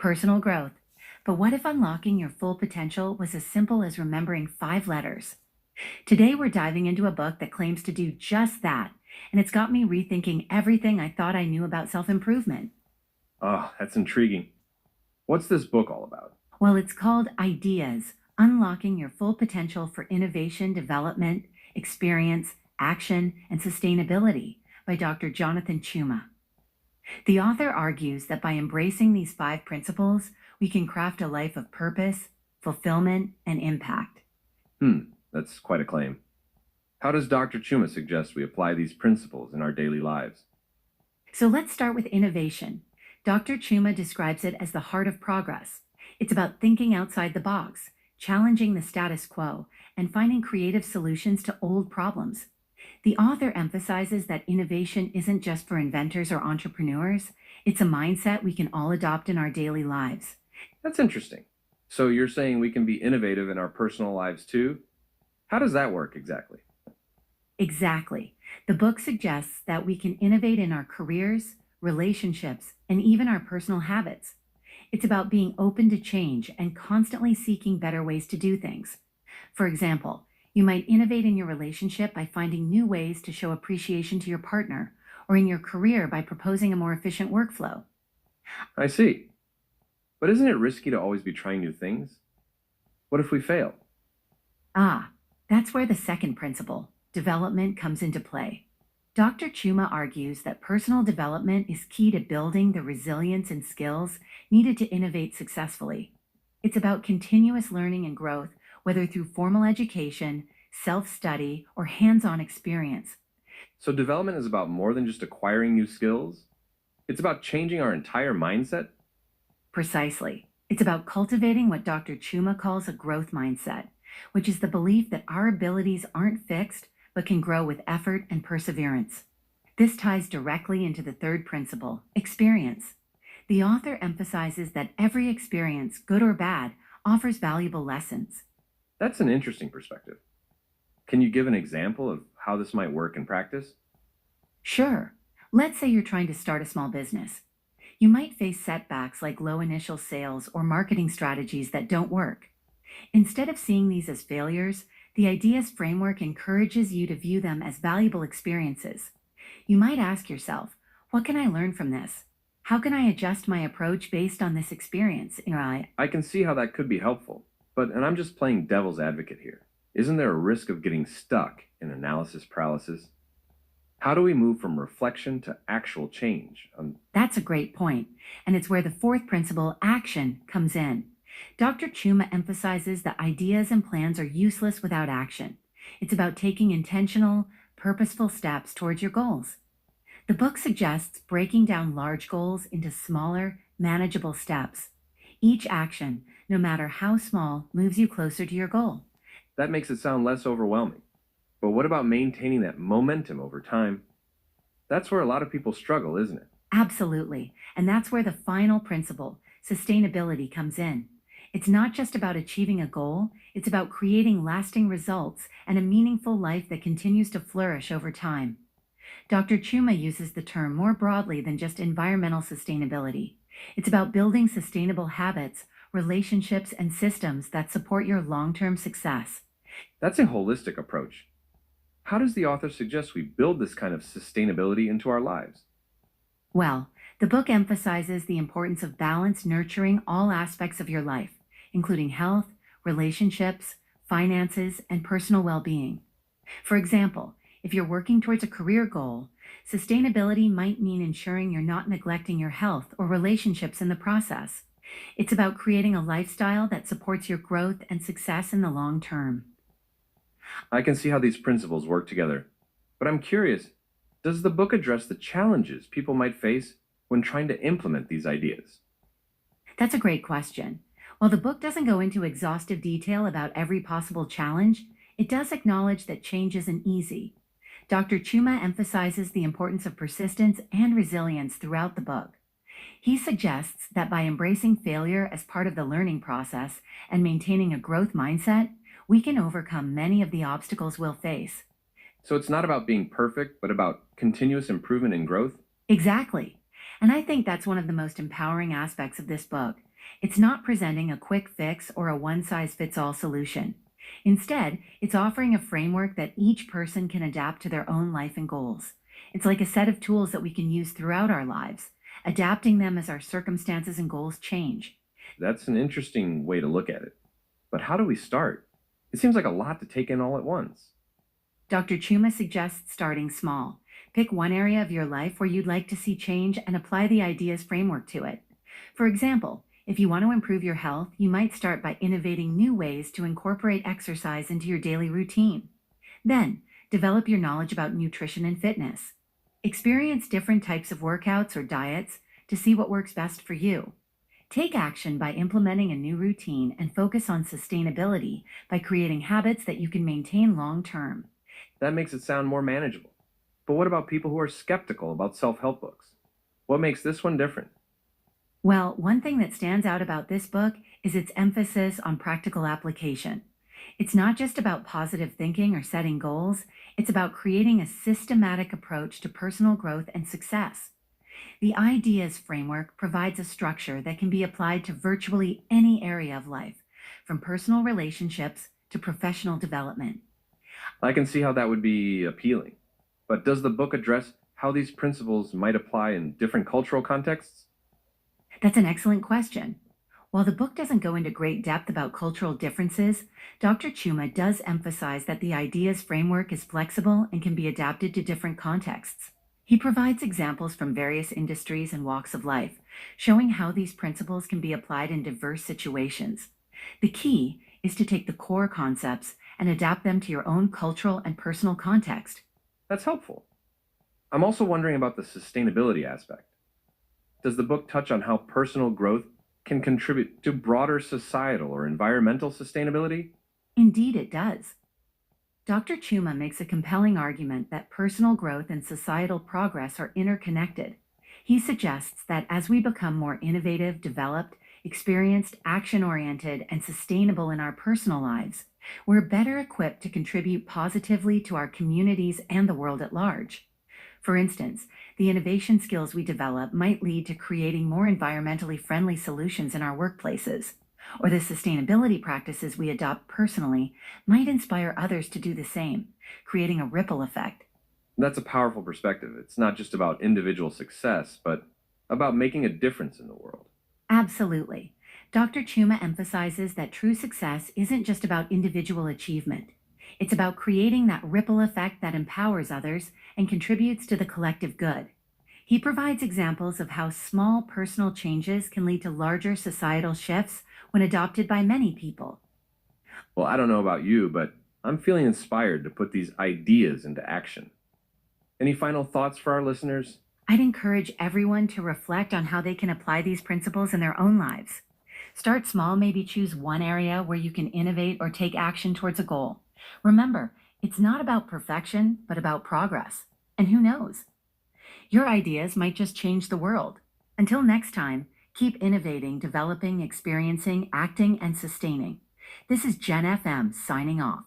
Personal growth. But what if unlocking your full potential was as simple as remembering 5 letters? Today, we're diving into a book that claims to do just that, and it's got me rethinking everything I thought I knew about self improvement. Oh, that's intriguing. What's this book all about? Well, it's called Ideas: Unlocking Your Full Potential for Innovation, Development, Experience, Action, and Sustainability by Dr. Jonathan Chuma. The author argues that by embracing these 5 principles, we can craft a life of purpose, fulfillment, and impact. That's quite a claim. How does Dr. Chuma suggest we apply these principles in our daily lives? So let's start with innovation. Dr. Chuma describes it as the heart of progress. It's about thinking outside the box, challenging the status quo, and finding creative solutions to old problems. The author emphasizes that innovation isn't just for inventors or entrepreneurs, it's a mindset we can all adopt in our daily lives. That's interesting. So you're saying we can be innovative in our personal lives too? How does that work exactly? Exactly. The book suggests that we can innovate in our careers, relationships, and even our personal habits. It's about being open to change and constantly seeking better ways to do things. For example, you might innovate in your relationship by finding new ways to show appreciation to your partner, or in your career by proposing a more efficient workflow. I see. But isn't it risky to always be trying new things? What if we fail? Ah, that's where the second principle, development, comes into play. Dr. Chuma argues that personal development is key to building the resilience and skills needed to innovate successfully. It's about continuous learning and growth, whether through formal education, self study, or hands on experience. So development is about more than just acquiring new skills? It's about changing our entire mindset? Precisely. It's about cultivating what Dr. Chuma calls a growth mindset, which is the belief that our abilities aren't fixed but can grow with effort and perseverance. This ties directly into the third principle, experience. The author emphasizes that every experience, good or bad, offers valuable lessons. That's an interesting perspective. Can you give an example of how this might work in practice? Sure, let's say you're trying to start a small business. You might face setbacks like low initial sales or marketing strategies that don't work. Instead of seeing these as failures, the Ideas framework encourages you to view them as valuable experiences. You might ask yourself, what can I learn from this? How can I adjust my approach based on this experience? I can see how that could be helpful, and I'm just playing devil's advocate here. Isn't there a risk of getting stuck in analysis paralysis? How do we move from reflection to actual change? That's a great point, and it's where the fourth principle, action, comes in. Dr. Chuma emphasizes that ideas and plans are useless without action. It's about taking intentional, purposeful steps towards your goals. The book suggests breaking down large goals into smaller, manageable steps. Each action, no matter how small, moves you closer to your goal. That makes it sound less overwhelming. But what about maintaining that momentum over time? That's where a lot of people struggle, isn't it? Absolutely. And that's where the final principle, sustainability, comes in. It's not just about achieving a goal, it's about creating lasting results and a meaningful life that continues to flourish over time. Dr. Chuma uses the term more broadly than just environmental sustainability. It's about building sustainable habits, relationships, and systems that support your long term success. That's a holistic approach. How does the author suggest we build this kind of sustainability into our lives? Well, the book emphasizes the importance of balance nurturing all aspects of your life, including health, relationships, finances, and personal well being. For example, if you're working towards a career goal, sustainability might mean ensuring you're not neglecting your health or relationships in the process. It's about creating a lifestyle that supports your growth and success in the long term. I can see how these principles work together. But I'm curious, does the book address the challenges people might face when trying to implement these ideas? That's a great question. While the book doesn't go into exhaustive detail about every possible challenge, it does acknowledge that change isn't easy. Dr. Chuma emphasizes the importance of persistence and resilience throughout the book. He suggests that by embracing failure as part of the learning process and maintaining a growth mindset, we can overcome many of the obstacles we'll face. So it's not about being perfect, but about continuous improvement and growth? Exactly. And I think that's one of the most empowering aspects of this book. It's not presenting a quick fix or a one size fits all solution. Instead, it's offering a framework that each person can adapt to their own life and goals. It's like a set of tools that we can use throughout our lives, adapting them as our circumstances and goals change. That's an interesting way to look at it. But how do we start? It seems like a lot to take in all at once. Dr. Chuma suggests starting small. Pick one area of your life where you'd like to see change and apply the ideas framework to it. For example, if you want to improve your health, you might start by innovating new ways to incorporate exercise into your daily routine. Then, develop your knowledge about nutrition and fitness. Experience different types of workouts or diets to see what works best for you. Take action by implementing a new routine and focus on sustainability by creating habits that you can maintain long term. That makes it sound more manageable. But what about people who are skeptical about self help books? What makes this one different? Well, one thing that stands out about this book is its emphasis on practical application. It's not just about positive thinking or setting goals, it's about creating a systematic approach to personal growth and success. The ideas framework provides a structure that can be applied to virtually any area of life, from personal relationships to professional development. I can see how that would be appealing. But does the book address how these principles might apply in different cultural contexts? That's an excellent question. While the book doesn't go into great depth about cultural differences, Dr. Chuma does emphasize that the ideas framework is flexible and can be adapted to different contexts. He provides examples from various industries and walks of life, showing how these principles can be applied in diverse situations. The key is to take the core concepts and adapt them to your own cultural and personal context. That's helpful. I'm also wondering about the sustainability aspect. Does the book touch on how personal growth can contribute to broader societal or environmental sustainability? Indeed, it does. Dr. Chuma makes a compelling argument that personal growth and societal progress are interconnected. He suggests that as we become more innovative, developed, experienced, action oriented, and sustainable in our personal lives, we're better equipped to contribute positively to our communities and the world at large. For instance, the innovation skills we develop might lead to creating more environmentally friendly solutions in our workplaces, or the sustainability practices we adopt personally might inspire others to do the same, creating a ripple effect. That's a powerful perspective. It's not just about individual success, but about making a difference in the world. Absolutely. Dr. Chuma emphasizes that true success isn't just about individual achievement. It's about creating that ripple effect that empowers others and contributes to the collective good. He provides examples of how small personal changes can lead to larger societal shifts when adopted by many people. Well, I don't know about you, but I'm feeling inspired to put these ideas into action. Any final thoughts for our listeners? I'd encourage everyone to reflect on how they can apply these principles in their own lives. Start small, maybe choose one area where you can innovate or take action towards a goal. Remember, it's not about perfection, but about progress. And who knows? Your ideas might just change the world. Until next time, keep innovating, developing, experiencing, acting, and sustaining. This is Gen FM signing off.